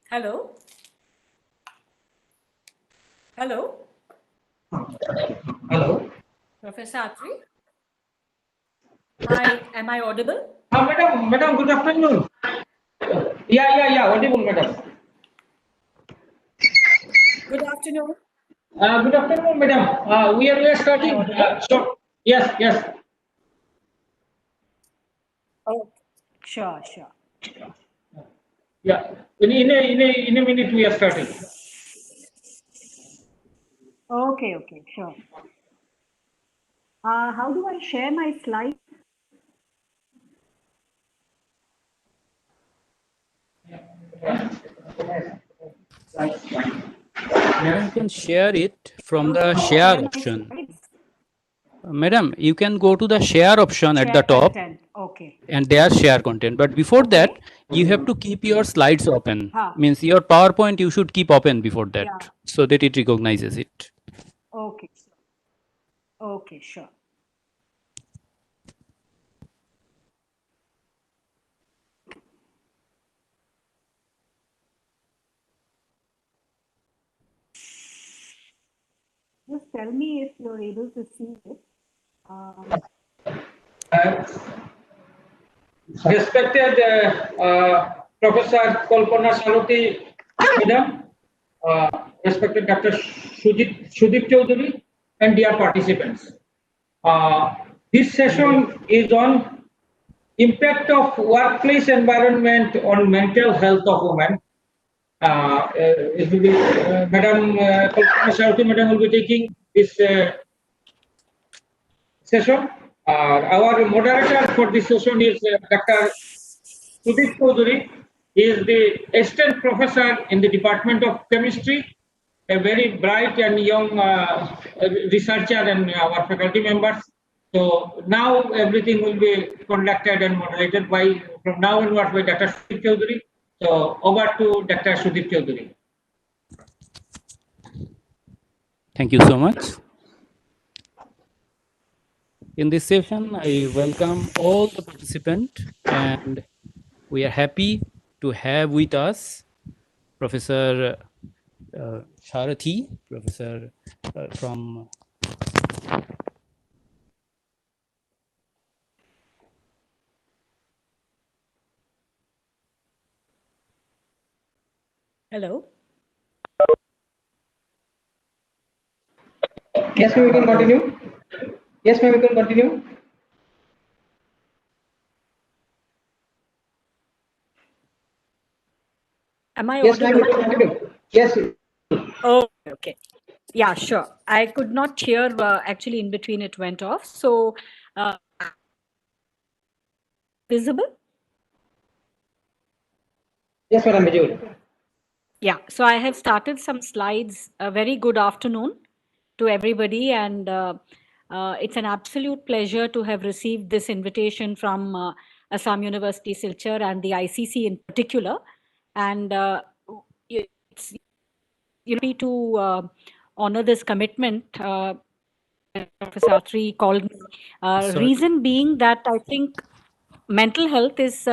Hello? Hello? Hello. Professor Atri? Hi, am I audible? Madam, good afternoon. Yeah, audible, madam. Good afternoon. Good afternoon, madam. We are starting. Yes. Oh, sure. Yeah. In a minute we are starting. Okay, sure. How do I share my slide? Madam, you can share it from the share option. Madam, you can go to the share option at the top. Content. Okay. And there share content. But before that, you have to keep your slides open. Means your PowerPoint you should keep open before that, so that it recognizes it. Okay, sure. just tell me if you're able to see it. Respected Professor Kalpana Sarathy, Madam, respected Dr. Sudip Chaudhary, and dear participants. This session is on impact of workplace environment on mental health of women. It will be Madam Kalpana Sarathy, Madam will be taking this session. Our moderator for this session is Dr. Sudip Chaudhary. He is the assistant professor in the Department of Chemistry, a very bright and young researcher and our faculty members. So now everything will be conducted and moderated by, from now onwards, by Dr. Sudip Chaudhary. So over to Dr. Sudip Chaudhary. Thank you so much. In this session, I welcome all the participants, and we are happy to have with us Professor Sarathy, Professor from Hello. Yes, we can continue. Yes, we can continue. Am I Yes, audible? we can continue. Yes. Oh, okay. Yeah, sure. I could not hear, actually in between it went off. So, visible? Yes, Madam Vijay. Yeah, so I have started some slides. A very good afternoon to everybody, and it's an absolute pleasure to have received this invitation from Assam University Silchar and the ICC in particular. And it's happy to honor this commitment. Professor Sarathy called me. Sorry. Reason being that I think mental health is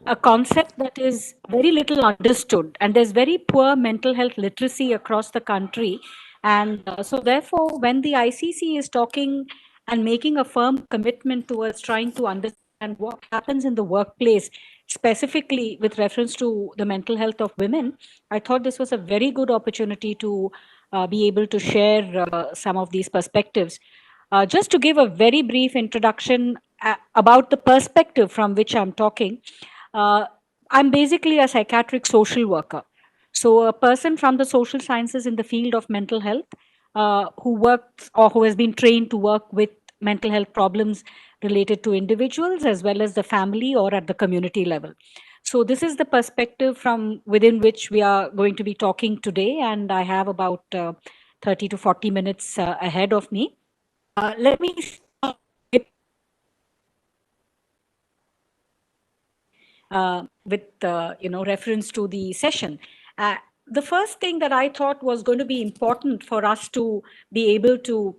a concept that is very little understood, and there's very poor mental health literacy across the country. And so, therefore, when the ICC is talking and making a firm commitment towards trying to understand what happens in the workplace, specifically with reference to the mental health of women, I thought this was a very good opportunity to be able to share some of these perspectives. Just to give a very brief introduction about the perspective from which I'm talking, uh, I'm basically a psychiatric social worker. So, a person from the social sciences in the field of mental health who works or who has been trained to work with mental health problems related to individuals as well as the family or at the community level. So, this is the perspective from within which we are going to be talking today, and I have about 30 to 40 minutes ahead of me. Let me start with reference to the session. The first thing that I thought was going to be important for us to be able to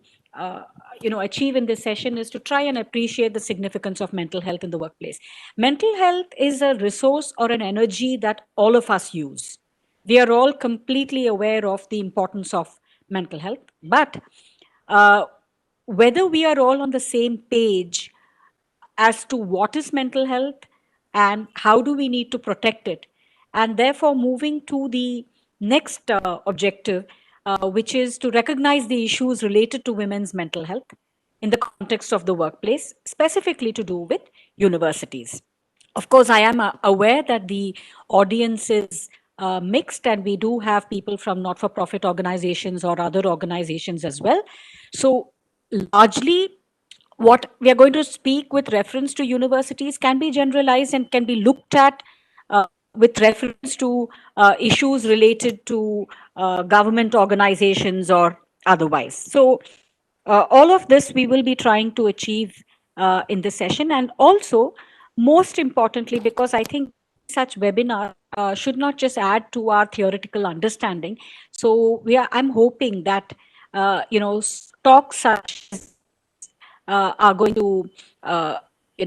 achieve in this session is to try and appreciate the significance of mental health in the workplace. Mental health is a resource or an energy that all of us use. We are all completely aware of the importance of mental health, but whether we are all on the same page as to what is mental health and how do we need to protect it, and therefore moving to the next objective, which is to recognize the issues related to women's mental health in the context of the workplace, specifically to do with universities. Of course, I am aware that the audience is mixed, and we do have people from not for profit organizations or other organizations as well. So, largely, what we are going to speak with reference to universities can be generalized and can be looked at with reference to issues related to government organizations or otherwise. So, all of this we will be trying to achieve in this session, and also, most importantly, because I think such webinar should not just add to our theoretical understanding. So, I'm hoping that talks such as are going to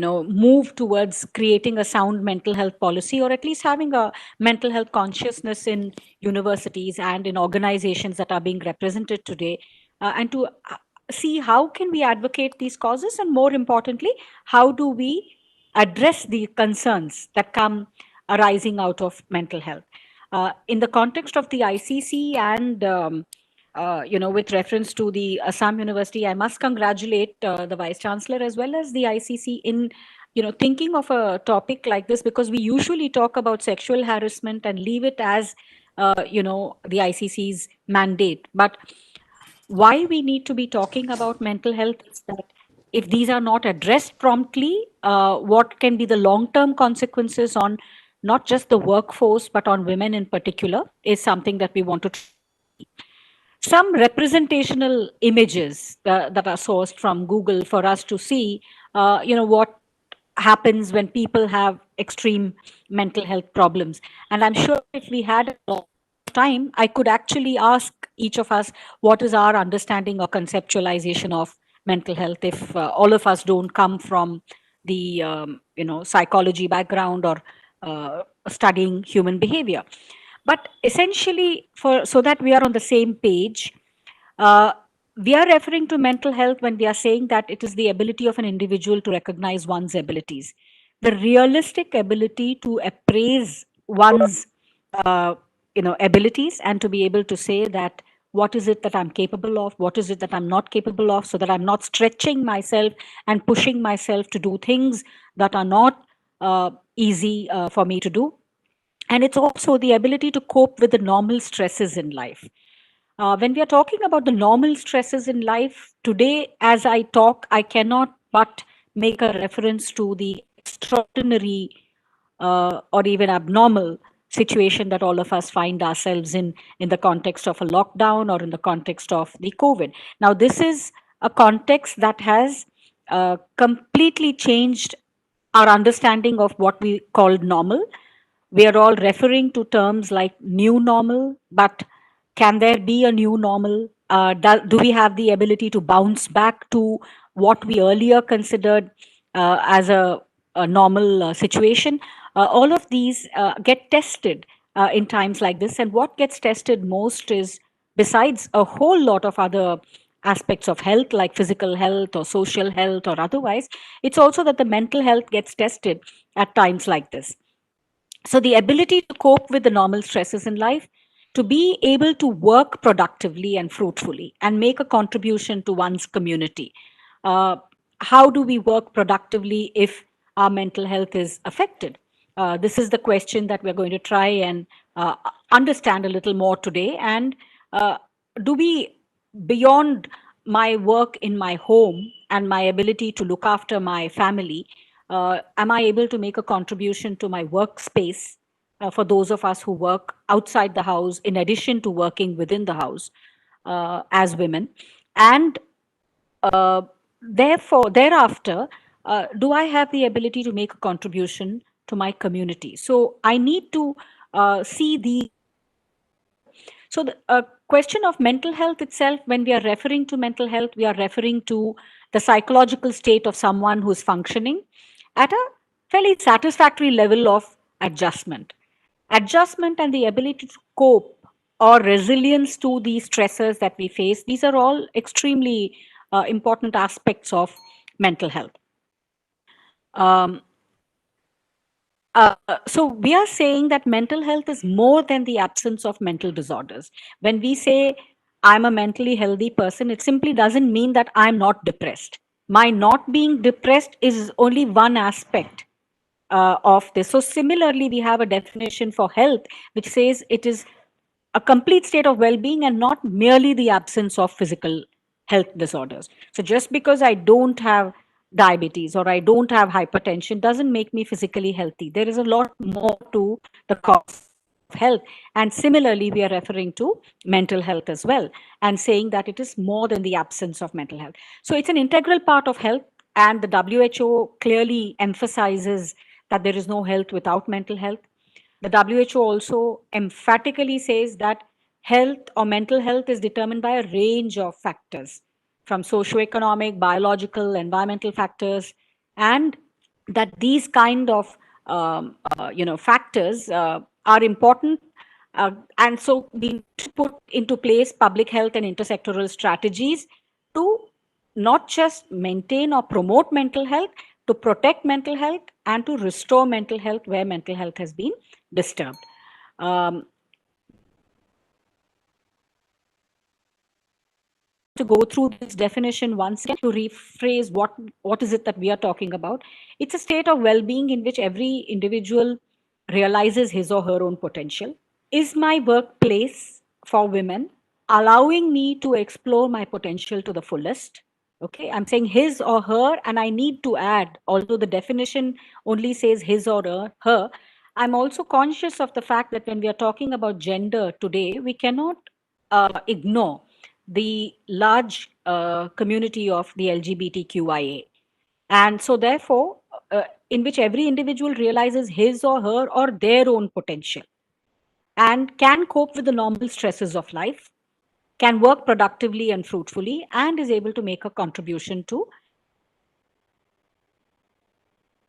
move towards creating a sound mental health policy, or at least having a mental health consciousness in universities and in organizations that are being represented today, and to see how can we advocate these causes, and more importantly, how do we address the concerns that come arising out of mental health. In the context of the ICC and with reference to the Assam University, I must congratulate the Vice Chancellor as well as the ICC in thinking of a topic like this, because we usually talk about sexual harassment and leave it as the ICC's mandate. But why we need to be talking about mental health is that if these are not addressed promptly, what can be the long-term consequences on not just the workforce but on women in particular is something that we want to some representational images that are sourced from Google for us to see, what happens when people have extreme mental health problems. And I'm sure if we had a lot of time, I could actually ask each of us what is our understanding or conceptualization of mental health if all of us don't come from the psychology background or studying human behavior. But essentially, for so that we are on the same page, uh, we are referring to mental health when we are saying that it is the ability of an individual to recognize one's abilities, the realistic ability to appraise one's abilities, and to be able to say that what is it that I'm capable of, what is it that I'm not capable of, so that I'm not stretching myself and pushing myself to do things that are not easy for me to do. And it's also the ability to cope with the normal stresses in life. When we are talking about the normal stresses in life, today, as I talk, I cannot but make a reference to the extraordinary or even abnormal situation that all of us find ourselves in the context of a lockdown or in the context of the COVID. Now, this is a context that has completely changed our understanding of what we call normal. We are all referring to terms like new normal, but can there be a new normal? Do we have the ability to bounce back to what we earlier considered as a normal situation? All of these get tested in times like this. And what gets tested most is, besides a whole lot of other aspects of health, like physical health or social health or otherwise, it's also that the mental health gets tested at times like this. So, the ability to cope with the normal stresses in life, to be able to work productively and fruitfully and make a contribution to one's community. Uh, how do we work productively if our mental health is affected? This is the question that we're going to try and understand a little more today. And uh, do we, beyond my work in my home and my ability to look after my family, am I able to make a contribution to my workspace for those of us who work outside the house, in addition to working within the house as women? And therefore, thereafter, do I have the ability to make a contribution to my community? So I need to see the so the question of mental health itself, when we are referring to mental health, we are referring to the psychological state of someone who's functioning at a fairly satisfactory level of adjustment. Adjustment and the ability to cope or resilience to these stressors that we face, these are all extremely important aspects of mental health. Um, so we are saying that mental health is more than the absence of mental disorders. When we say I'm a mentally healthy person, it simply doesn't mean that I'm not depressed. My not being depressed is only one aspect of this. So similarly, we have a definition for health which says it is a complete state of well-being and not merely the absence of physical health disorders. So just because I don't have diabetes or I don't have hypertension doesn't make me physically healthy. There is a lot more to the concept of health. And similarly, we are referring to mental health as well and saying that it is more than the absence of mental health. So it's an integral part of health. And the WHO clearly emphasizes that there is no health without mental health. The WHO also emphatically says that health or mental health is determined by a range of factors, from socioeconomic, biological, environmental factors, and that these kind of factors are important And so we need to put into place public health and intersectoral strategies to not just maintain or promote mental health, to protect mental health and to restore mental health where mental health has been disturbed. Um, to go through this definition once again to rephrase what is it that we are talking about. It's a state of well-being in which every individual realizes his or her own potential. Is my workplace for women allowing me to explore my potential to the fullest? Okay, I'm saying his or her, and I need to add, although the definition only says his or her, I'm also conscious of the fact that when we are talking about gender today, we cannot ignore the large community of the LGBTQIA. And so, therefore, in which every individual realizes his or their own potential and can cope with the normal stresses of life, can work productively and fruitfully, and is able to make a contribution to.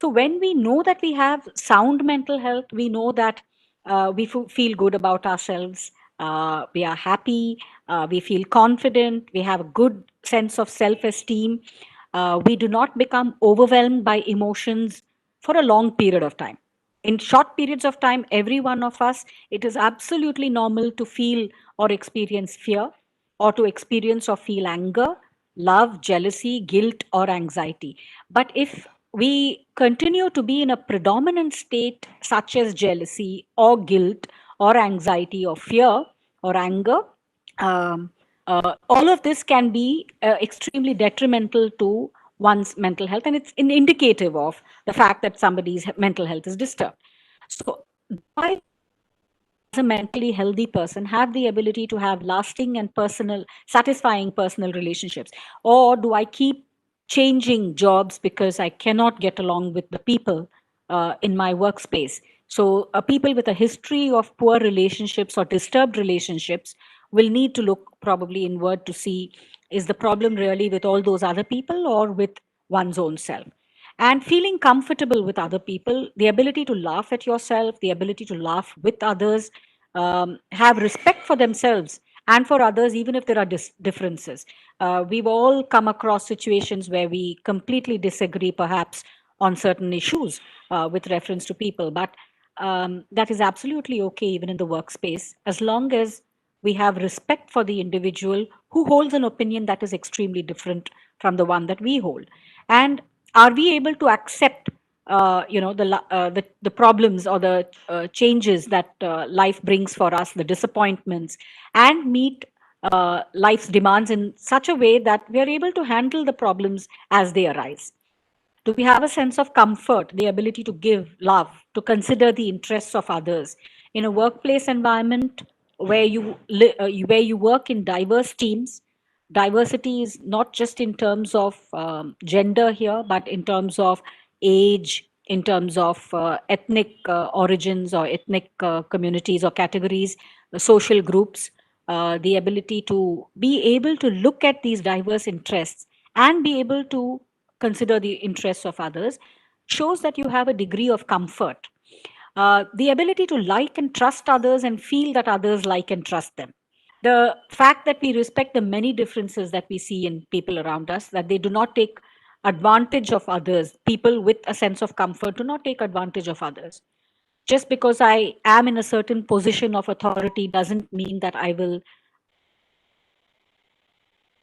So, when we know that we have sound mental health, we know that we feel good about ourselves, we are happy, we feel confident, we have a good sense of self esteem, we do not become overwhelmed by emotions for a long period of time. In short periods of time, every one of us, it is absolutely normal to feel or experience fear, or to experience or feel anger, love, jealousy, guilt, or anxiety. But if we continue to be in a predominant state such as jealousy or guilt or anxiety or fear or anger, um, all of this can be extremely detrimental to one's mental health, and it's indicative of the fact that somebody's mental health is disturbed. So, do I, as a mentally healthy person, have the ability to have lasting and personal, satisfying personal relationships? Or do I keep changing jobs because I cannot get along with the people in my workspace? So, people with a history of poor relationships or disturbed relationships will need to look probably inward to see, is the problem really with all those other people or with one's own self? And feeling comfortable with other people, the ability to laugh at yourself, the ability to laugh with others, have respect for themselves and for others, even if there are differences. We've all come across situations where we completely disagree, perhaps, on certain issues with reference to people, but that is absolutely okay, even in the workspace, as long as we have respect for the individual who holds an opinion that is extremely different from the one that we hold. And are we able to accept the problems or the changes that life brings for us, the disappointments, and meet life's demands in such a way that we are able to handle the problems as they arise? Do we have a sense of comfort, the ability to give love, to consider the interests of others in a workplace environment where where you work in diverse teams? Diversity is not just in terms of gender here, but in terms of age, in terms of ethnic origins or ethnic communities or categories, social groups. The ability to be able to look at these diverse interests and be able to consider the interests of others shows that you have a degree of comfort. The ability to like and trust others and feel that others like and trust them. The fact that we respect the many differences that we see in people around us, that they do not take advantage of others, people with a sense of comfort do not take advantage of others. Just because I am in a certain position of authority doesn't mean that I will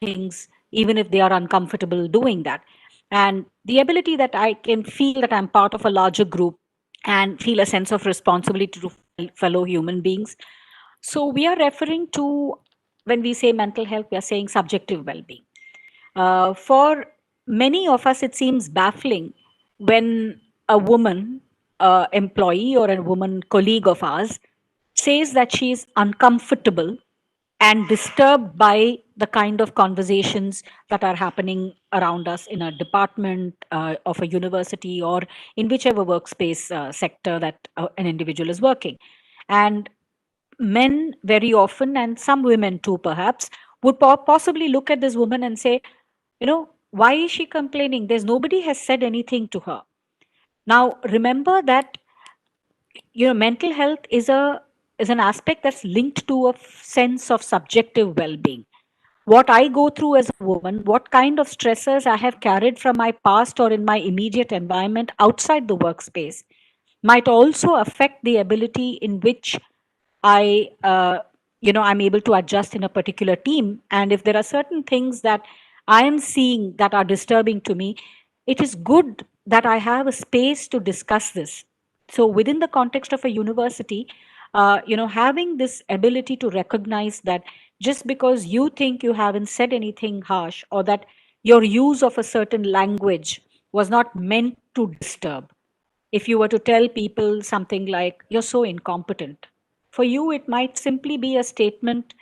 things even if they are uncomfortable doing that. And the ability that I can feel that I'm part of a larger group and feel a sense of responsibility to fellow human beings. So we are referring to, when we say mental health, we are saying subjective well-being. For many of us, it seems baffling when a woman employee or a woman colleague of ours says that she is uncomfortable and disturbed by the kind of conversations that are happening around us in a department of a university or in whichever workspace sector that an individual is working. And men very often, and some women too perhaps, would possibly look at this woman and say, why is she complaining? There's nobody has said anything to her. Now remember that mental health is an aspect that's linked to a sense of subjective well-being. What I go through as a woman, what kind of stressors I have carried from my past or in my immediate environment outside the workspace might also affect the ability in which I'm able to adjust in a particular team. And if there are certain things that I am seeing that are disturbing to me, it is good that I have a space to discuss this. So within the context of a university, having this ability to recognize that just because you think you haven't said anything harsh, or that your use of a certain language was not meant to disturb. If you were to tell people something like, you're so incompetent, for you, it might simply be a statement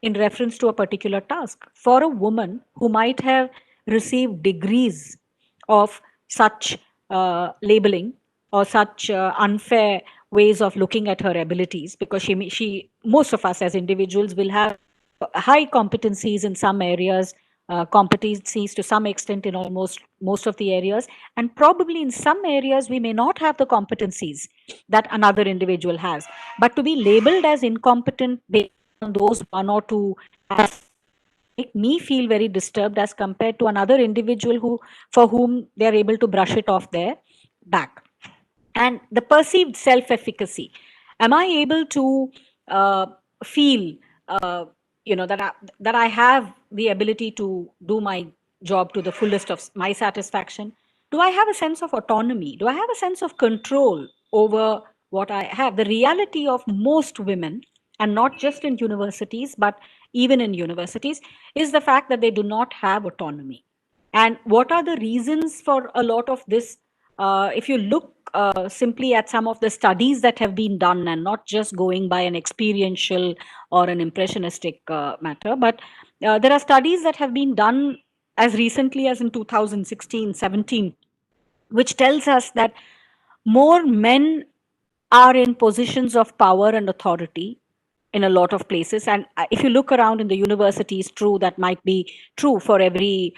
in reference to a particular task. For a woman who might have received degrees of such labeling or such unfair ways of looking at her abilities, because most of us as individuals will have high competencies in some areas, competencies to some extent in almost most of the areas, and probably in some areas we may not have the competencies that another individual has. But to be labeled as incompetent based on those one or two aspects make me feel very disturbed as compared to another individual who for whom they are able to brush it off their back. And the perceived self-efficacy, am I able to uh, feel uh, that I have the ability to do my job to the fullest of my satisfaction? Do I have a sense of autonomy? Do I have a sense of control over what I have? The reality of most women, and not just in universities but even in universities, is the fact that they do not have autonomy. And what are the reasons for a lot of this? If you look simply at some of the studies that have been done, and not just going by an experiential or an impressionistic matter, but there are studies that have been done as recently as in 2016-17, which tells us that more men are in positions of power and authority in a lot of places. And if you look around in the universities, true, that might be true for every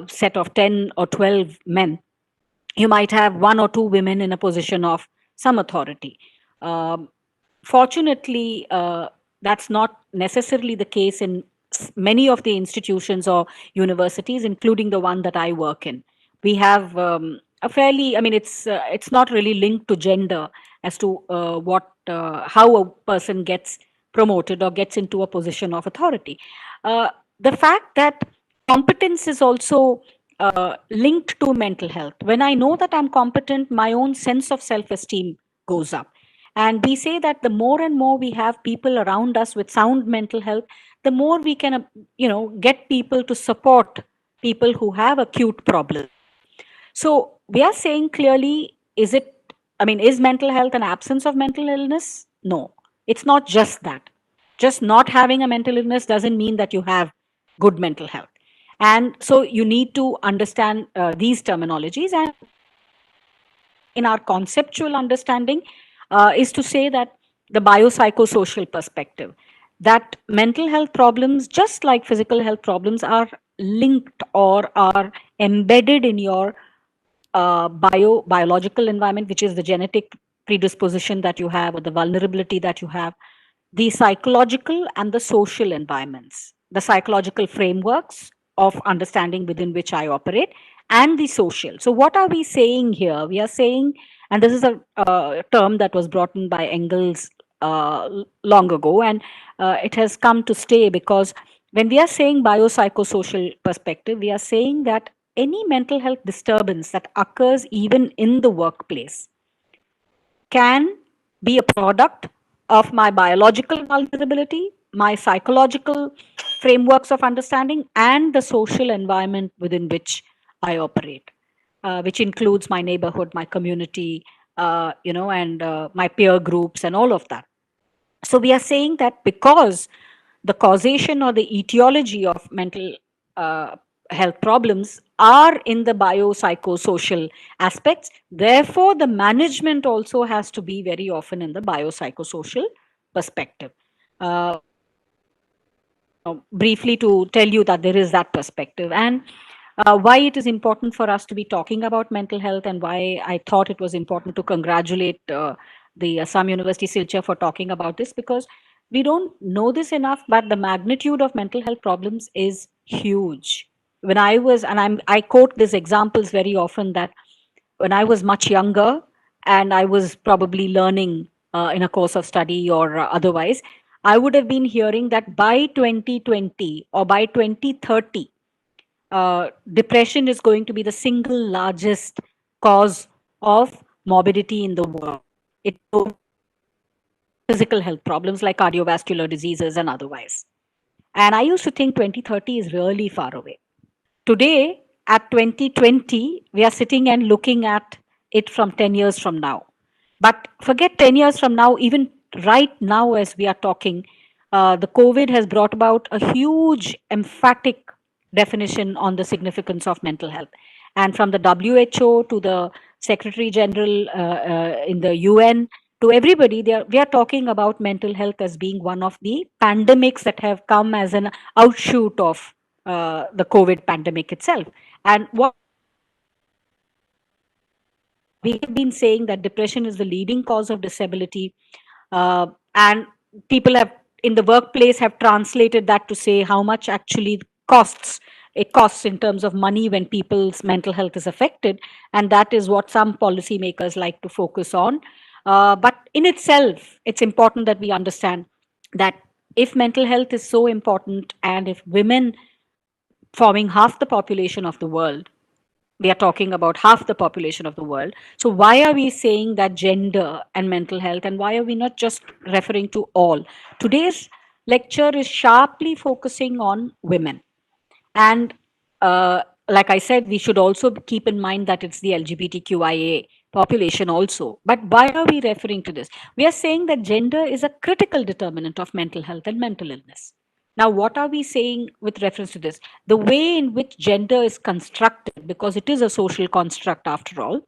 set of 10 or 12 men. You might have one or two women in a position of some authority. Um, Fortunately, that's not necessarily the case in many of the institutions or universities, including the one that I work in. We have a fairly, I mean, it's not really linked to gender as to how a person gets promoted or gets into a position of authority. The fact that competence is also linked to mental health. When I know that I'm competent, my own sense of self-esteem goes up. And we say that the more and more we have people around us with sound mental health, the more we can, get people to support people who have acute problems. So we are saying clearly, is mental health an absence of mental illness? No, it's not just that. Just not having a mental illness doesn't mean that you have good mental health. And so you need to understand these terminologies. And in our conceptual understanding is to say that the biopsychosocial perspective, that mental health problems, just like physical health problems, are linked or are embedded in your biological environment, which is the genetic predisposition that you have or the vulnerability that you have, the psychological and the social environments, the psychological frameworks of understanding within which I operate, and the social. So, what are we saying here? We are saying, and this is a term that was brought in by Engels long ago, and it has come to stay, because when we are saying biopsychosocial perspective, we are saying that any mental health disturbance that occurs even in the workplace can be a product of my biological vulnerability, my psychological frameworks of understanding, and the social environment within which I operate, which includes my neighborhood, my community, and my peer groups, and all of that. So we are saying that because the causation or the etiology of mental uh, health problems are in the biopsychosocial aspects, therefore the management also has to be very often in the biopsychosocial perspective. Briefly to tell you that there is that perspective, and why it is important for us to be talking about mental health, and why I thought it was important to congratulate the Assam University Silchar for talking about this, because we don't know this enough, but the magnitude of mental health problems is huge. When I was, and I quote these examples very often, that when I was much younger and I was probably learning in a course of study or otherwise, I would have been hearing that by 2020 or by 2030, depression is going to be the single largest cause of morbidity in the world. It's physical health problems like cardiovascular diseases and otherwise. And I used to think 2030 is really far away. Today, at 2020, we are sitting and looking at it from 10 years from now. But forget 10 years from now, even right now, as we are talking, the COVID has brought about a huge, emphatic definition on the significance of mental health. And from the WHO to the Secretary General in the UN to everybody, we are talking about mental health as being one of the pandemics that have come as an outshoot of the COVID pandemic itself. And what we have been saying that depression is the leading cause of disability, and people have in the workplace have translated that to say how much actually costs it costs in terms of money when people's mental health is affected, and that is what some policymakers like to focus on. But in itself, it's important that we understand that if mental health is so important, and if women forming half the population of the world, we are talking about half the population of the world. So, why are we saying that gender and mental health, and why are we not just referring to all? Today's lecture is sharply focusing on women. And like I said, we should also keep in mind that it's the LGBTQIA population also. But why are we referring to this? We are saying that gender is a critical determinant of mental health and mental illness. Now, what are we saying with reference to this? The way in which gender is constructed, because it is a social construct after all,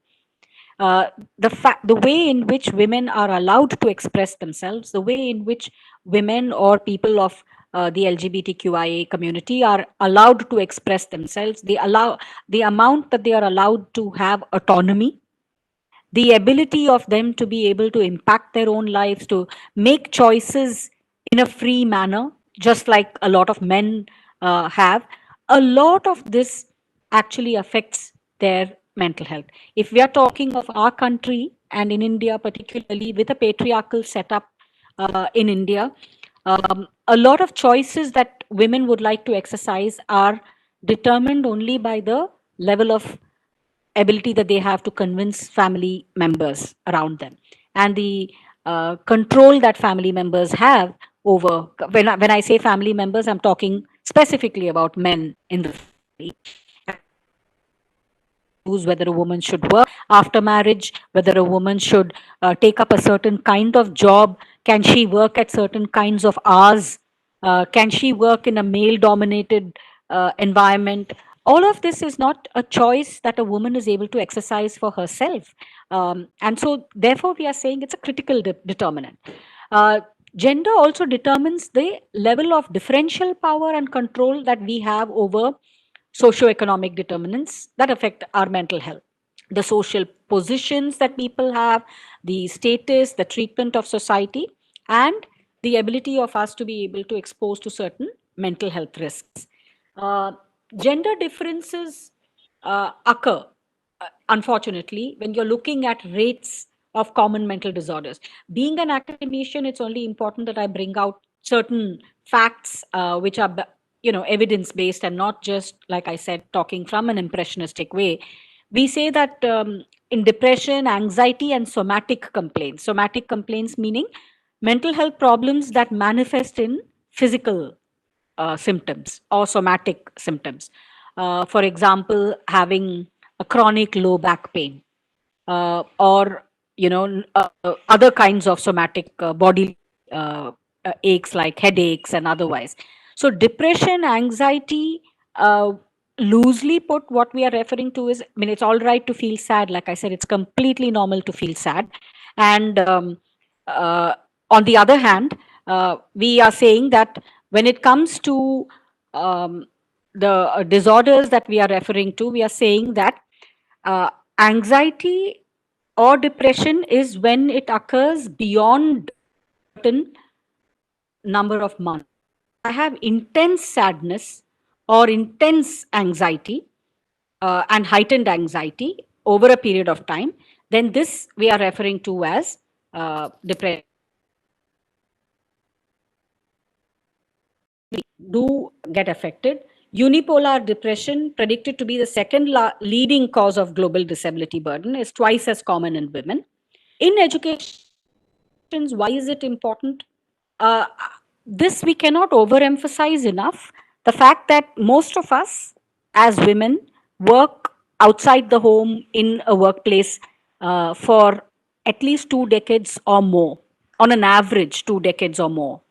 uh, the way in which women are allowed to express themselves, the way in which women or people of the LGBTQIA community are allowed to express themselves, the amount that they are allowed to have autonomy, the ability of them to be able to impact their own lives, to make choices in a free manner, just like a lot of men have. A lot of this actually affects their mental health. If we are talking of our country, and in India, particularly with a patriarchal setup in India, a lot of choices that women would like to exercise are determined only by the level of ability that they have to convince family members around them, and the control that family members have over. When I say family members, I'm talking specifically about men in the family. Choose whether a woman should work after marriage, whether a woman should take up a certain kind of job, can she work at certain kinds of hours, can she work in a male dominated environment. All of this is not a choice that a woman is able to exercise for herself. And so, therefore, we are saying it's a critical determinant. Uh, Gender also determines the level of differential power and control that we have over socioeconomic determinants that affect our mental health. The social positions that people have, the status, the treatment of society, and the ability of us to be able to expose to certain mental health risks. Uh, Gender differences occur, unfortunately, when you're looking at rates of common mental disorders. Being an academician, it's only important that I bring out certain facts which are, evidence based, and not just, like I said, talking from an impressionistic way. We say that in depression, anxiety, and somatic complaints meaning mental health problems that manifest in physical symptoms or somatic symptoms. For example, having a chronic low back pain, or other kinds of somatic body aches like headaches and otherwise. So depression, anxiety, uh, loosely put, what we are referring to is, I mean, it's all right to feel sad. Like I said, it's completely normal to feel sad. And uh, on the other hand, we are saying that when it comes to um, the disorders that we are referring to, we are saying that uh, anxiety or depression is when it occurs beyond a certain number of months. If I have intense sadness or intense anxiety and heightened anxiety over a period of time, then this we are referring to as depression. Do get affected. Unipolar depression, predicted to be the second leading cause of global disability burden, is twice as common in women. In education, why is it important? Uh, this we cannot overemphasize enough. The fact that most of us as women work outside the home in a workplace for at least 2 decades or more, on an average, 2 decades or more.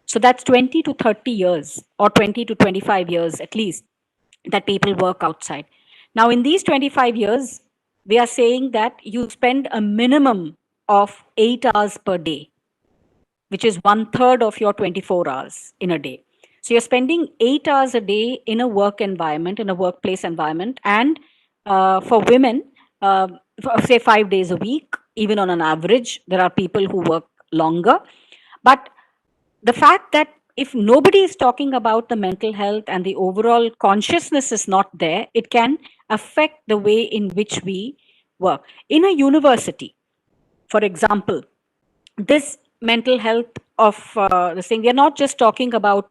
So that's 20 to 30 years or 20 to 25 years at least that people work outside. Now, in these 25 years, we are saying that you spend a minimum of 8 hours per day, which is one third of your 24 hours in a day. So you're spending 8 hours a day in a work environment, in a workplace environment. And for women, say 5 days a week, even on an average, there are people who work longer. But the fact that if nobody is talking about the mental health and the overall consciousness is not there, it can affect the way in which we work. In a university, for example, this mental health of this thing, we are not just talking about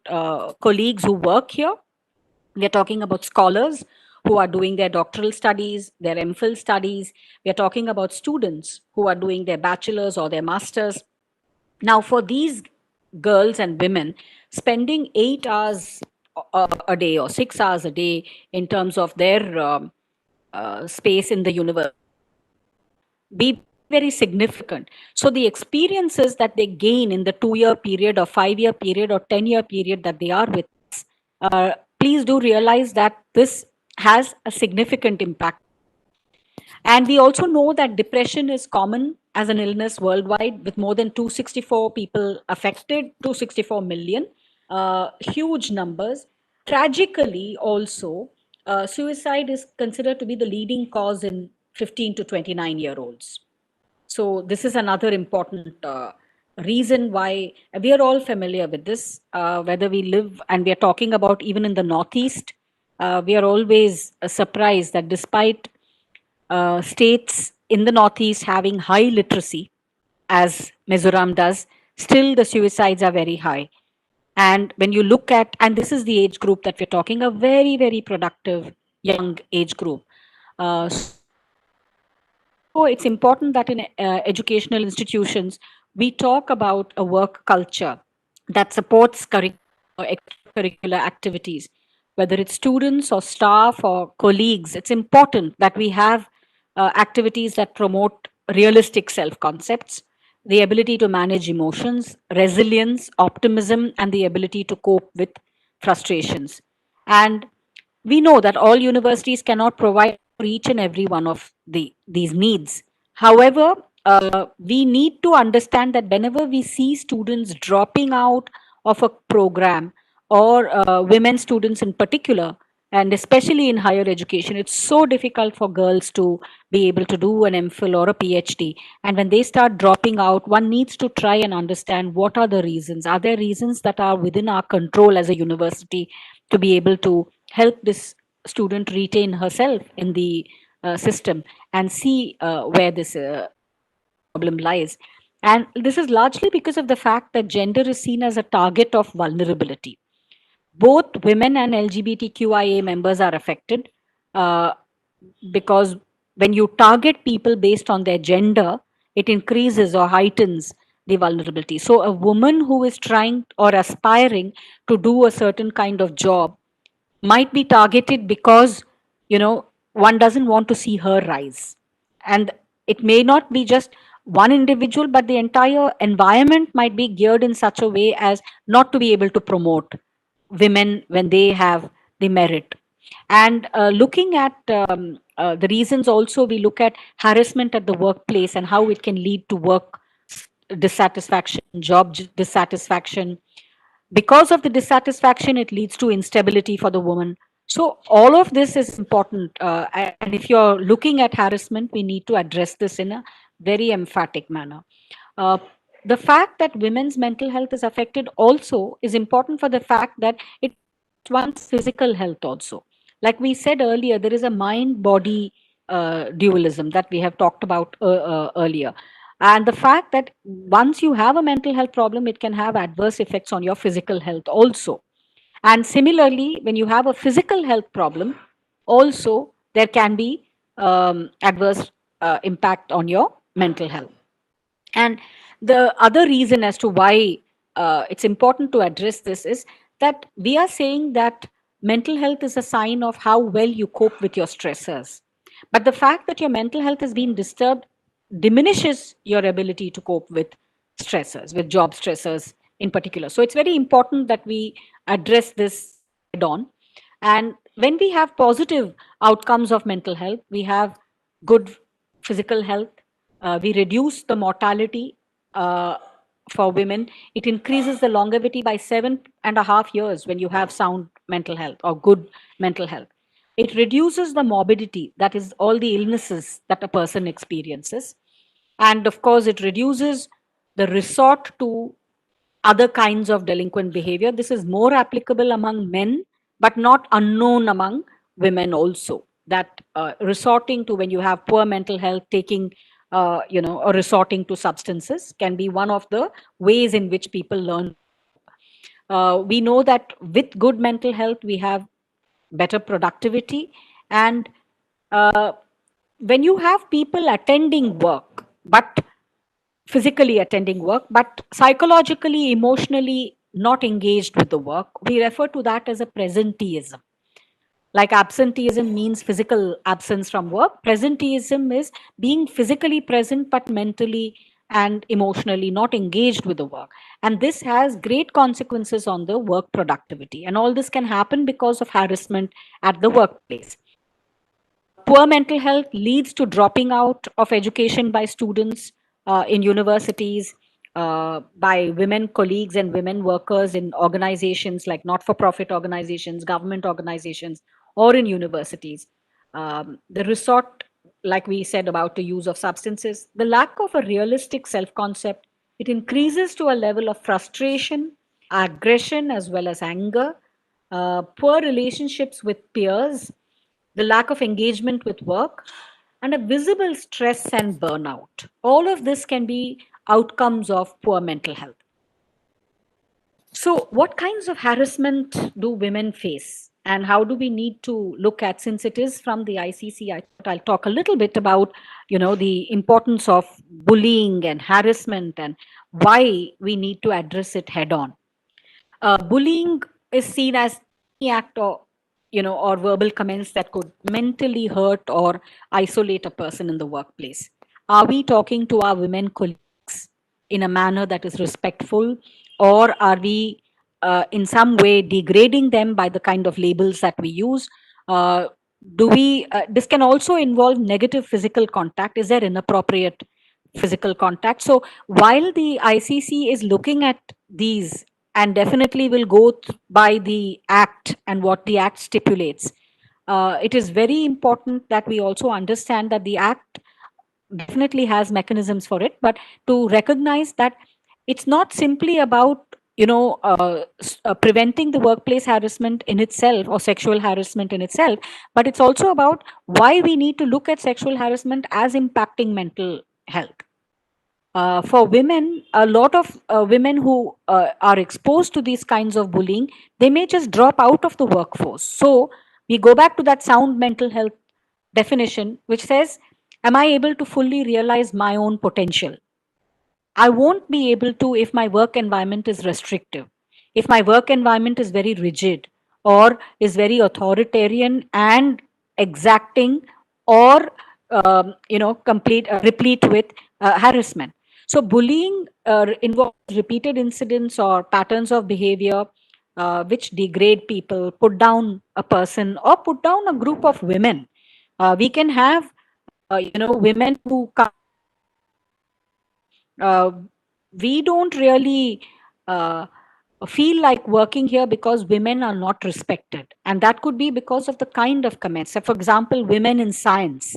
colleagues who work here, we are talking about scholars who are doing their doctoral studies, their MPhil studies. We are talking about students who are doing their bachelor's or their master's. Now, for these girls and women, spending 8 hours a day or 6 hours a day in terms of their space in the universe be very significant. So, the experiences that they gain in the 2 year period or 5 year period or 10 year period that they are with us, please do realize that this has a significant impact. And we also know that depression is common as an illness worldwide, with more than 264 people affected, 264 million, huge numbers. Tragically, also, suicide is considered to be the leading cause in 15 to 29-year-olds. So, this is another important reason why we are all familiar with this, whether we live, and we are talking about even in the Northeast. We are always surprised that despite states in the Northeast having high literacy, as Mizoram does, still the suicides are very high. And when you look at, and this is the age group that we're talking, a very, very productive young age group. So it's important that in educational institutions, we talk about a work culture that supports extracurricular activities, whether it's students or staff or colleagues. It's important that we have activities that promote realistic self concepts, the ability to manage emotions, resilience, optimism, and the ability to cope with frustrations. And we know that all universities cannot provide for each and every one of these needs. However, we need to understand that whenever we see students dropping out of a program, or women students in particular, and especially in higher education, it's so difficult for girls to be able to do an MPhil or a PhD. And when they start dropping out, one needs to try and understand what are the reasons. Are there reasons that are within our control as a university to be able to help this student retain herself in the system and see where this problem lies? And this is largely because of the fact that gender is seen as a target of vulnerability. Both women and LGBTQIA members are affected, uh, because when you target people based on their gender, it increases or heightens the vulnerability. So, a woman who is trying or aspiring to do a certain kind of job might be targeted because, one doesn't want to see her rise. And it may not be just one individual, but the entire environment might be geared in such a way as not to be able to promote women when they have the merit. And looking at the reasons, also we look at harassment at the workplace and how it can lead to work dissatisfaction, job dissatisfaction. Because of the dissatisfaction, it leads to instability for the woman. So all of this is important, and if you're looking at harassment, we need to address this in a very emphatic manner. Uh, the fact that women's mental health is affected also is important for the fact that it affects one's physical health also. Like we said earlier, there is a mind body dualism that we have talked about earlier. And the fact that once you have a mental health problem, it can have adverse effects on your physical health also. And similarly, when you have a physical health problem, also there can be adverse impact on your mental health. And the other reason as to why it's important to address this is that we are saying that mental health is a sign of how well you cope with your stressors. But the fact that your mental health has been disturbed diminishes your ability to cope with stressors, with job stressors in particular. So it's very important that we address this head on. And when we have positive outcomes of mental health, we have good physical health, we reduce the mortality uh, for women. It increases the longevity by 7.5 years when you have sound mental health or good mental health. It reduces the morbidity, that is, all the illnesses that a person experiences. And of course, it reduces the resort to other kinds of delinquent behavior. This is more applicable among men, but not unknown among women also. That resorting to, when you have poor mental health, taking, or resorting to substances can be one of the ways in which people learn. We know that with good mental health, we have better productivity. And uh, when you have people attending work, but physically attending work, but psychologically, emotionally not engaged with the work, we refer to that as a presenteeism. Like absenteeism means physical absence from work, presenteeism is being physically present but mentally and emotionally not engaged with the work. And this has great consequences on the work productivity. And all this can happen because of harassment at the workplace. Poor mental health leads to dropping out of education by students in universities, by women colleagues and women workers in organizations like not for profit organizations, government organizations, or in universities. The resort, like we said about the use of substances, the lack of a realistic self concept, it increases to a level of frustration, aggression, as well as anger, poor relationships with peers, the lack of engagement with work, and a visible stress and burnout. All of this can be outcomes of poor mental health. So, what kinds of harassment do women face? And how do we need to look at, since it is from the ICC, I thought I'll talk a little bit about, the importance of bullying and harassment and why we need to address it head on. Bullying is seen as any act or verbal comments that could mentally hurt or isolate a person in the workplace. Are we talking to our women colleagues in a manner that is respectful, or are we in some way degrading them by the kind of labels that we use? uh, do we This can also involve negative physical contact. Is there inappropriate physical contact? So while the ICC is looking at these and definitely will go by the act and what the act stipulates, it is very important that we also understand that the act definitely has mechanisms for it, but to recognize that it's not simply about preventing the workplace harassment in itself or sexual harassment in itself, but it's also about why we need to look at sexual harassment as impacting mental health. For women, a lot of women who are exposed to these kinds of bullying, they may just drop out of the workforce. So we go back to that sound mental health definition, which says, am I able to fully realize my own potential? I won't be able to if my work environment is restrictive, if my work environment is very rigid or is very authoritarian and exacting, or complete replete with harassment. So bullying involves repeated incidents or patterns of behavior which degrade people, put down a person, or put down a group of women. We can have women who come uh, we don't really uh, feel like working here because women are not respected. And that could be because of the kind of comments. So, for example, women in science.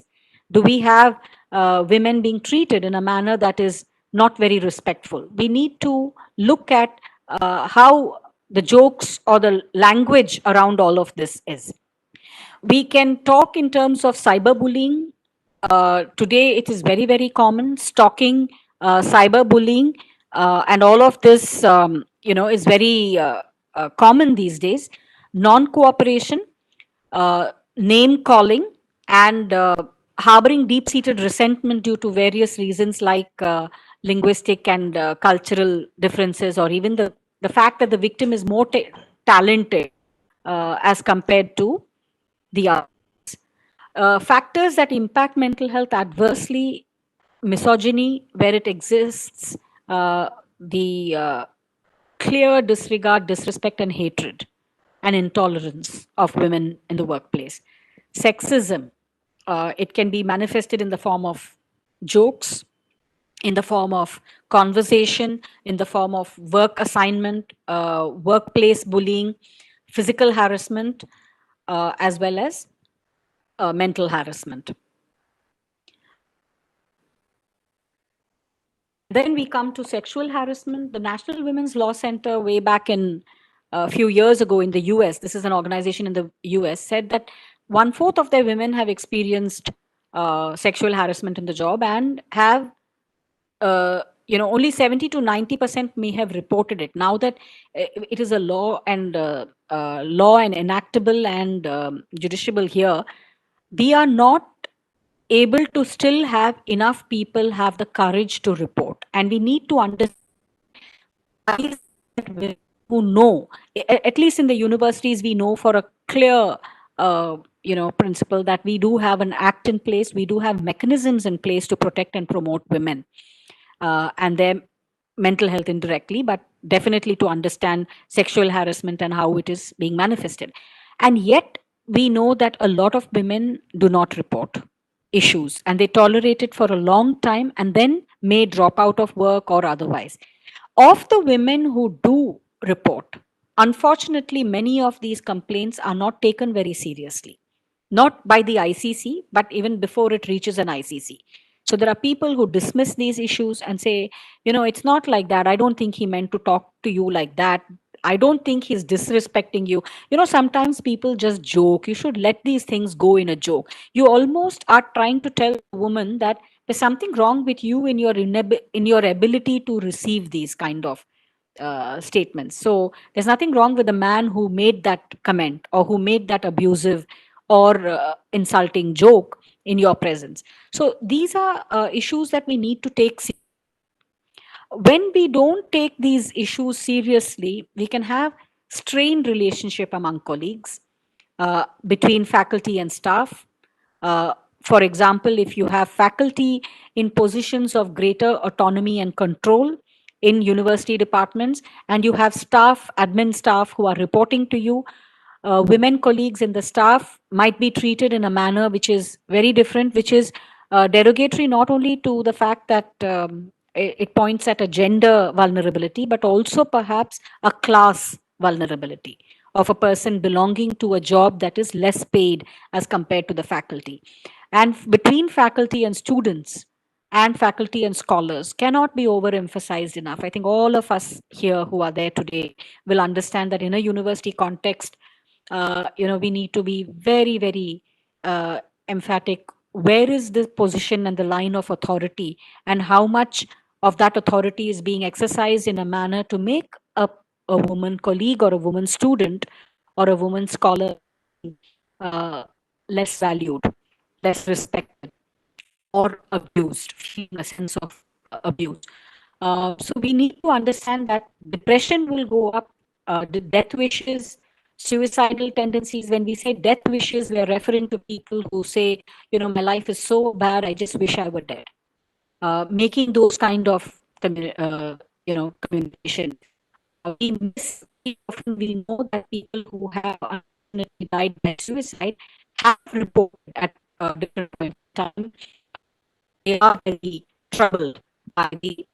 Do we have women being treated in a manner that is not very respectful. We need to look at how the jokes or the language around all of this is. We can talk in terms of cyberbullying. Today, it is very, very common. Stalking, cyberbullying, and all of this, is very common these days. Non-cooperation, name calling, and harboring deep-seated resentment due to various reasons like linguistic and cultural differences, or even the fact that the victim is more talented as compared to the other. Factors that impact mental health adversely: misogyny, where it exists, the clear disregard, disrespect, and hatred and intolerance of women in the workplace. Sexism, it can be manifested in the form of jokes, in the form of conversation, in the form of work assignment, workplace bullying, physical harassment, as well as mental harassment. Then we come to sexual harassment. The National Women's Law Center, way back in a few years ago in the US, this is an organization in the US, said that 1/4 of their women have experienced sexual harassment in the job, and have, only 70 to 90% may have reported it. Now that it is a law and enactable and judiciable here, we are not able to still have enough people have the courage to report. And we need to understand who know, at least in the universities, we know for a clear, principle that we do have an act in place, we do have mechanisms in place to protect and promote women and their mental health indirectly, but definitely to understand sexual harassment and how it is being manifested. And yet, we know that a lot of women do not report issues, and they tolerate it for a long time and then may drop out of work or otherwise. Of the women who do report, unfortunately, many of these complaints are not taken very seriously, not by the ICC, but even before it reaches an ICC. So there are people who dismiss these issues and say, it's not like that. I don't think he meant to talk to you like that. I don't think he's disrespecting you. Sometimes people just joke. You should let these things go in a joke. You almost are trying to tell a woman that there's something wrong with you in your ability to receive these kind of statements. So there's nothing wrong with the man who made that comment or who made that abusive or insulting joke in your presence. So these are issues that we need to take. When we don't take these issues seriously, we can have strained relationship among colleagues, between faculty and staff. For example, if you have faculty in positions of greater autonomy and control in university departments, and you have staff, admin staff who are reporting to you, women colleagues in the staff might be treated in a manner which is very different, which is derogatory not only to the fact that it points at a gender vulnerability, but also perhaps a class vulnerability of a person belonging to a job that is less paid as compared to the faculty. And between faculty and students and faculty and scholars cannot be overemphasized enough. I think all of us here who are there today will understand that in a university context, we need to be very, very emphatic. Where is the position and the line of authority, and how much of that authority is being exercised in a manner to make a woman colleague or a woman student or a woman scholar uh, less valued, less respected, or abused, feeling a sense of abuse. So we need to understand that depression will go up, the death wishes, suicidal tendencies. When we say death wishes, we are referring to people who say, my life is so bad, I just wish I were dead. Making those kind of communication. We miss, often we know that people who have unfortunately died by suicide have reported at different points in time. They are very troubled by the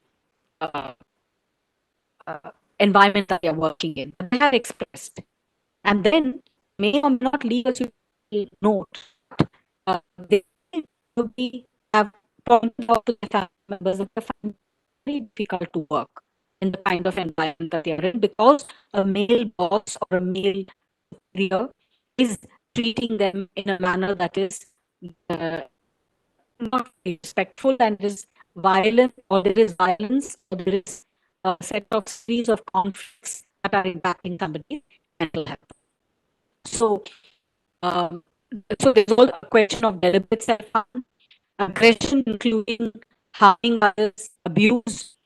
uh, environment that they are working in. But they have expressed, and then may or may not leave a suitable note. They probably have pointed out to their family members that they're finding it very difficult to work in the kind of environment that they're in because a male boss or a male superior is treating them in a manner that is uh, not very respectful and is violent, or there is violence, or there is a set of series of conflicts that are impacting somebody's mental health. So, um, so there's all a question of deliberate self-harm, aggression, including harming others, abuse,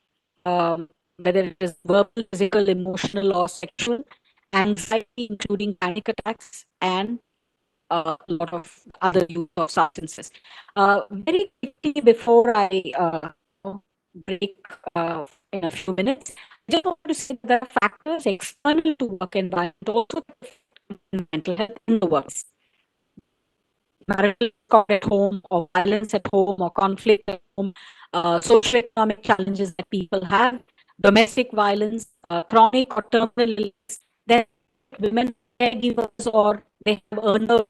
whether it is verbal, physical, emotional, or sexual, anxiety, including panic attacks, and a lot of other use of substances. Very quickly before I break in a few minutes, I just want to say that there are factors external to work environment also that affect mental health in the workplace. Marital discord at home, or violence at home, or conflict at home, socioeconomic challenges that people have, domestic violence, chronic or terminal illness, then women caregivers or they have earned a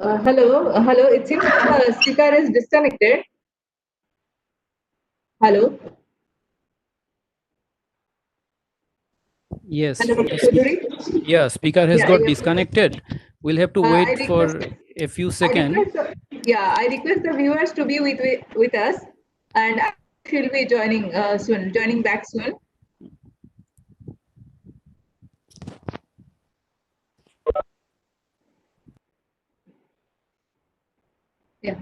Hello. It seems the speaker is disconnected. Hello. Yes, Hello, the Dr. Chaudhary. yeah, speaker has Yeah, got yeah. disconnected. We'll have to I wait request. for a few I seconds. request. Yeah, I request the viewers to be with us, and she'll be joining soon. Joining back soon. Yeah.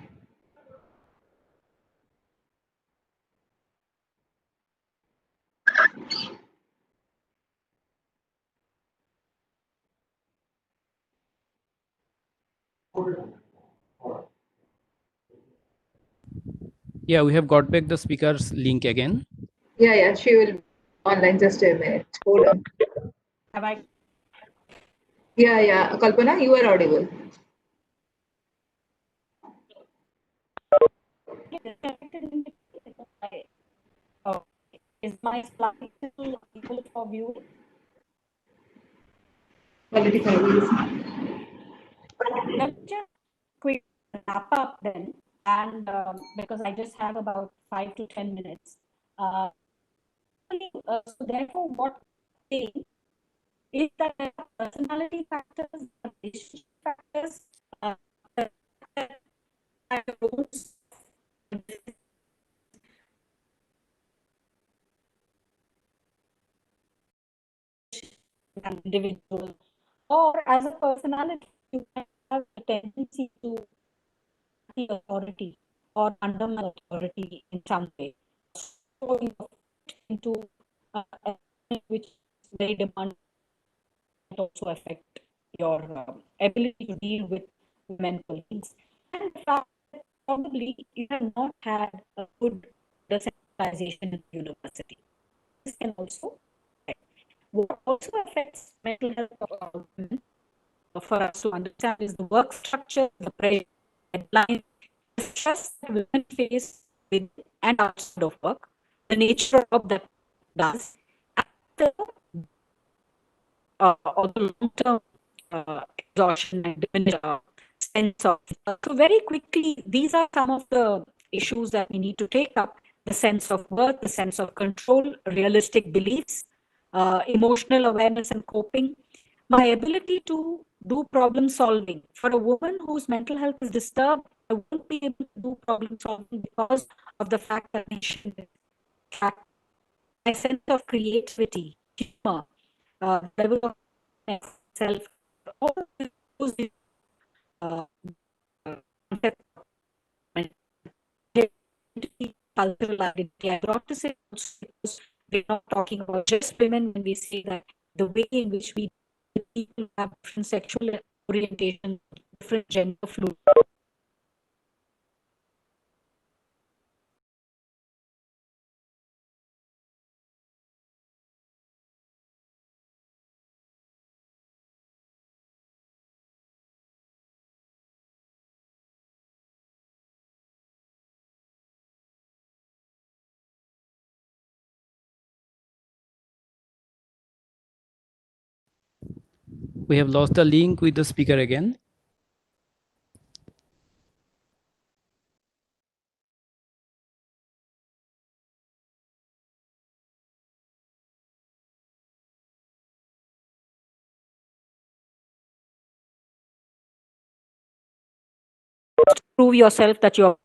Yeah, we have got back the speaker's link again. Yeah. She will be online. Just a minute. Hold on. have I Yeah. Kalpana, you are audible. get disconnected in the oh, is my slide still able for view? Quality files. Let me just quick wrap up then, and because I just have about 5 to 10 minutes. Uh, so therefore, what I'm saying is that there are personality factors, relationship factors, uh, that roles an individual, or as a personality, you can have a tendency to the authority or undermine authority in some way. So you fit into a which is very demanding, that also affect your ability to deal with women colleagues. And the fact that probably you have not had a good decentralization in the university. This can also affect. What also affects mental health of women for us to understand is the work structure, the pressure, deadline, the stress that women face within and outside of work, the nature of that does, and the or the long-term exhaustion and diminished sense of. So very quickly, these are some of the issues that we need to take up: the sense of worth, the sense of control, realistic beliefs, emotional awareness and coping, my ability to do problem solving. For a woman whose mental health is disturbed, I won't be able to do problem solving because of the fact that I mentioned it. Fact, my sense of creativity, humor, level of self, all of those uh, concepts of identity, cultural identity. I brought this in also because we're not talking about just women when we say that the way in which we people have different sexual orientation, different gender fluid. We have lost the link with the speaker again. Prove yourself that you're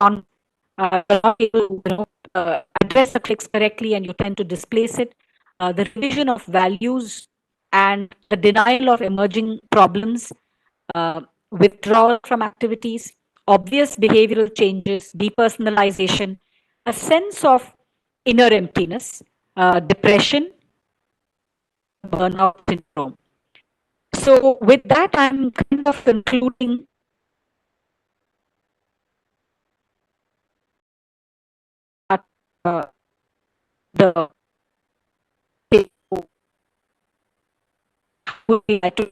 on not able to address the clicks correctly, and you tend to displace it. The revision of values and the denial of emerging problems, withdrawal from activities, obvious behavioral changes, depersonalization, a sense of inner emptiness, depression, burnout syndrome. So, with that, I'm kind of concluding uh, the would be like to.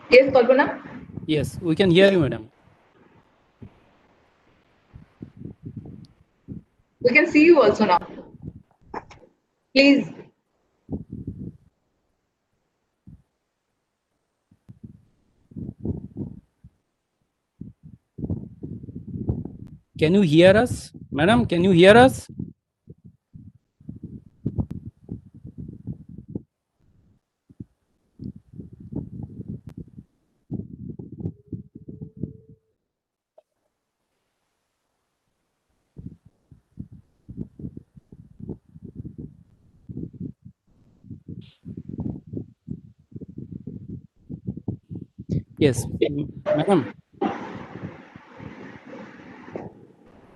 Yes, Kalpana? Yes, we can hear you, madam. We can see you also now. Please. Can you hear us? Madam, can you hear us? Yes, madam.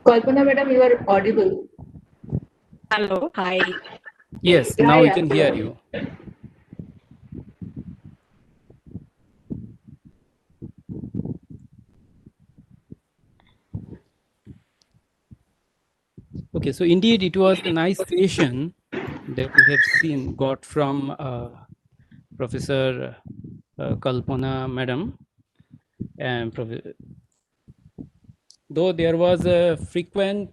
Kalpana, madam, you are audible. Hello, hi. Yes, Yeah, now we yeah. can hear you. Okay, so indeed it was a nice session that we have got from Professor Kalpana madam, and though there was frequent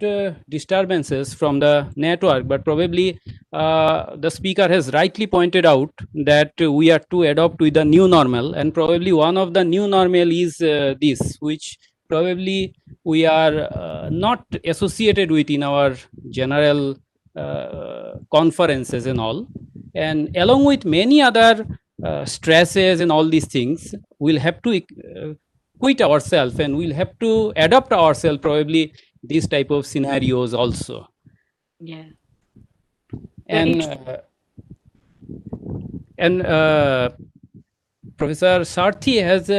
disturbances from the network, but probably the speaker has rightly pointed out that we are to adopt with the new normal, and probably one of the new normal is this, which probably we are not associated with in our general conferences and all. And along with many other stresses and all these things, we'll have to quit ourselves, and we'll have to adapt ourselves probably these type of scenarios also. Yeah. And Professor Sarathy has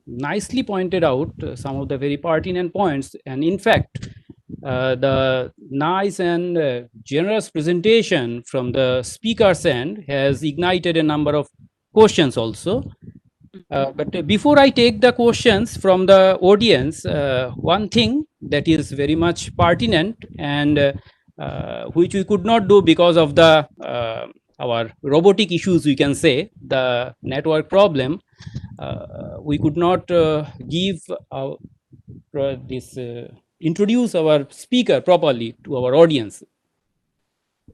nicely pointed out some of the very pertinent points, and in fact the nice and generous presentation from the speaker's end has ignited a number of questions also. But before I take the questions from the audience, one thing that is very much pertinent and which we could not do because of the our robotic issues, we can say, the network problem. we could not give introduce our speaker properly to our audience.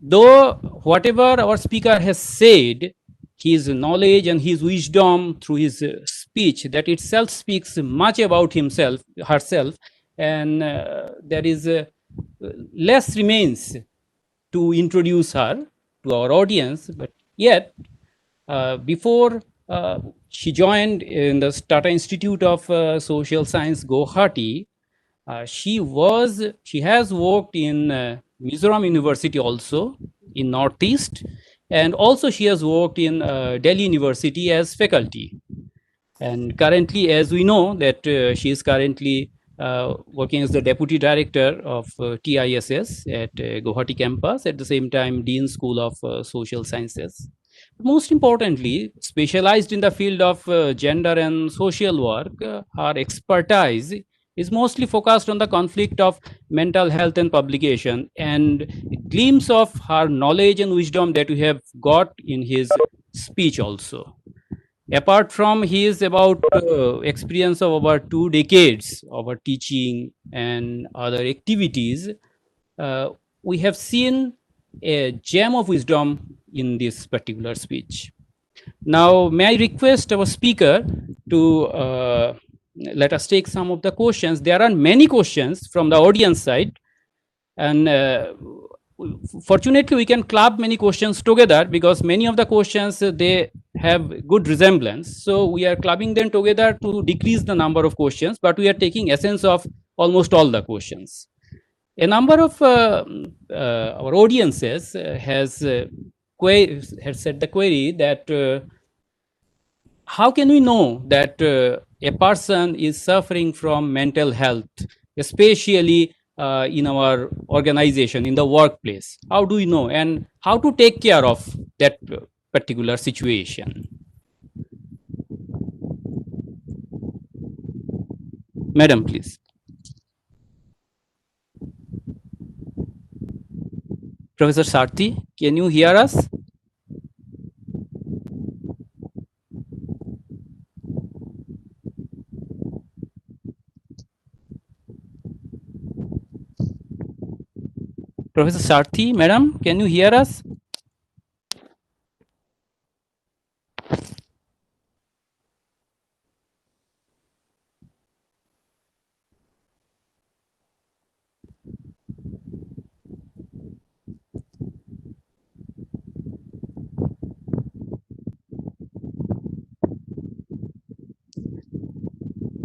Though whatever our speaker has said, his knowledge and his wisdom through his speech, that itself speaks much about himself, herself, and there is less remains to introduce her to our audience. But yet, before she joined in the Tata Institute of Social Science, Guwahati, she has worked in Mizoram University also in Northeast, and also she has worked in Delhi University as faculty. And currently, as we know, that she is currently working as the deputy director of TISS at Guwahati campus, at the same time Dean School of Social Sciences. Most importantly, specialized in the field of gender and social work, her expertise is mostly focused on the conflict of mental health and publication, and glimpse of her knowledge and wisdom that we have got in his speech also. Apart from his about experience of over 2 decades of teaching and other activities, we have seen a gem of wisdom in this particular speech. Now, may I request our speaker to let us take some of the questions. There are many questions from the audience side, and fortunately we can club many questions together, because many of the questions they have good resemblance. So we are clubbing them together to decrease the number of questions, but we are taking essence of almost all the questions. A number of our audiences has said the query that how can we know that a person is suffering from mental health, especially in our organization, in the workplace? How do we know, and how to take care of that particular situation? Madam, please. Professor Sarathy, can you hear us? Professor Sarathy, madam, can you hear us?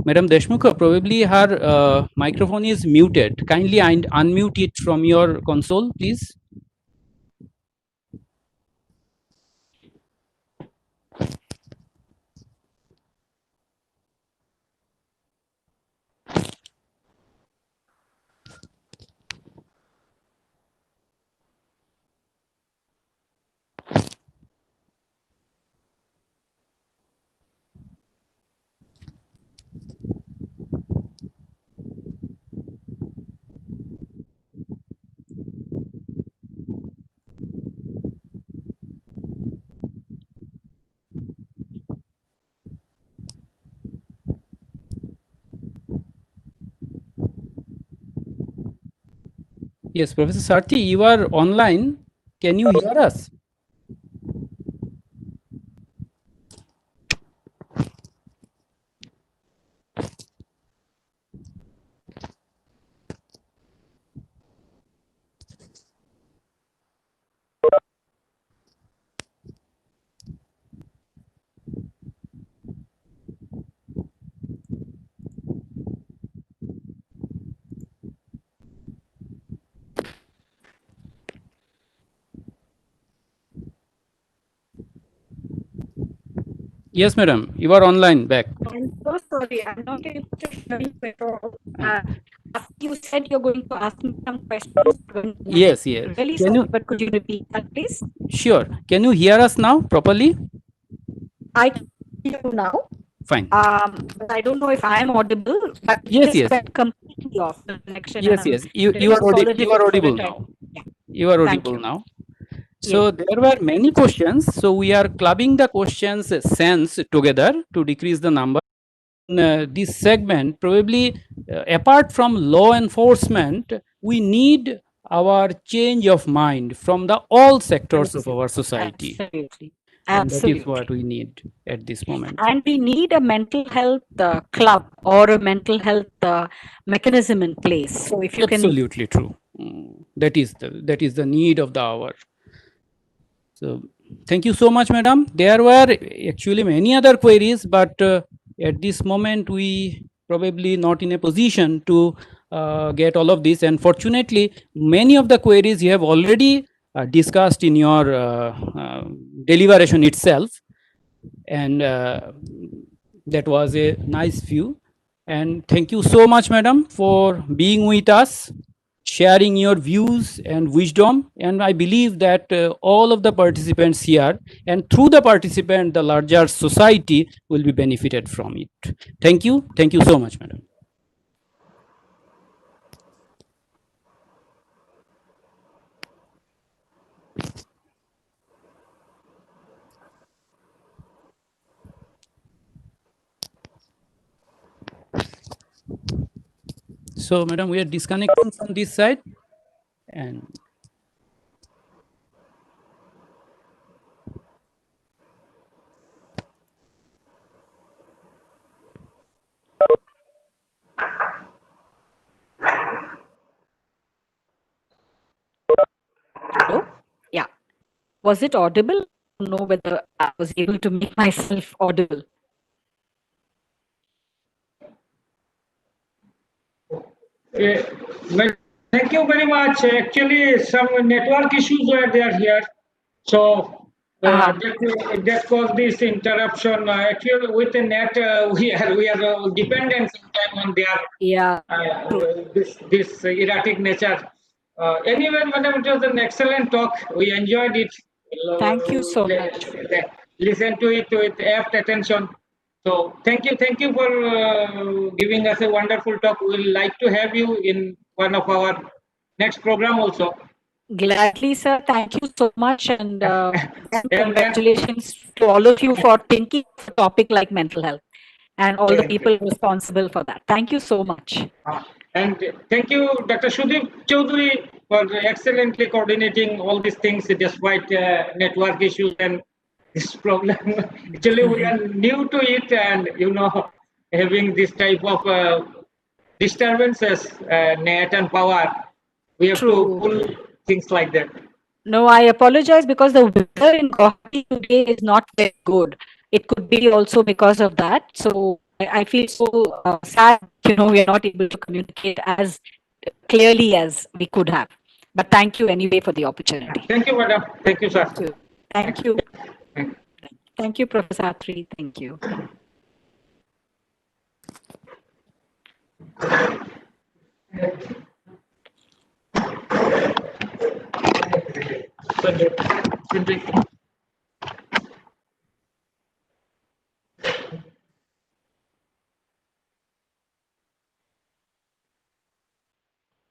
Madam Deshmukh, probably her microphone is muted. Kindly unmute it from your console, please. Yes, Professor Sarathy, you are online. Can you hear us? Yes, madam, you are online back. I'm so sorry, I'm not able to hear you at all. After you said you're going to ask me some questions. Yes, yes. Really sorry, but could you repeat that, please? Sure. Can you hear us now properly? I can hear you now. Fine. But I don't know if I am audible. But Yes, yes. Completely off the connection. Yes, yes. You are audible now. Yeah. You are Thank audible you. now. You are audible now. So there were many questions. So we are clubbing the questions sense together to decrease the number. This segment, probably apart from law enforcement, we need our change of mind from the all sectors of our society. Absolutely. And that is Absolutely. what we need at this moment. And we need a mental health club or a mental health mechanism in place. So if you can, Absolutely true. That is the need of the hour. So thank you so much, madam. There were actually many other queries, but at this moment we probably not in a position to get all of this. And fortunately, many of the queries you have already discussed in your deliberation itself, and that was a nice view. And thank you so much, madam, for being with us, sharing your views and wisdom. And I believe that all of the participants here, and through the participant, the larger society will be benefited from it. Thank you. Thank you so much, madam. So, madam, we are disconnecting from this side. And hello? Yeah. Was it audible? I don't know whether I was able to make myself audible. Well, thank you very much. Actually, some network issues were there here. So that caused this interruption. Actually, with the net, we are dependent sometimes on their Yeah. True. this erratic nature. Anyway, madam, it was an excellent talk. We enjoyed it. Thank you so much. Listen to it with apt attention. So thank you for giving us a wonderful talk. We'll like to have you in one of our next program also. Gladly, sir. Thank you so much. And And, congratulations to all of you for thinking of a topic like mental health and all the people responsible for that. Thank you so much. and thank you, Dr. Sudhir Chaudhary, for excellently coordinating all these things despite network issues and this problem. Actually, we are new to it, and having this type of disturbances, net and power, we have to True. pull things like that. No, I apologize because the weather in Guwahati today is not very good. It could be also because of that. So I feel so sad, we are not able to communicate as clearly as we could have. But thank you anyway for the opportunity. Thank you, madam. Thank you, sir. Thank you. Thank you, Professor Sarathy. Thank you. Thank you.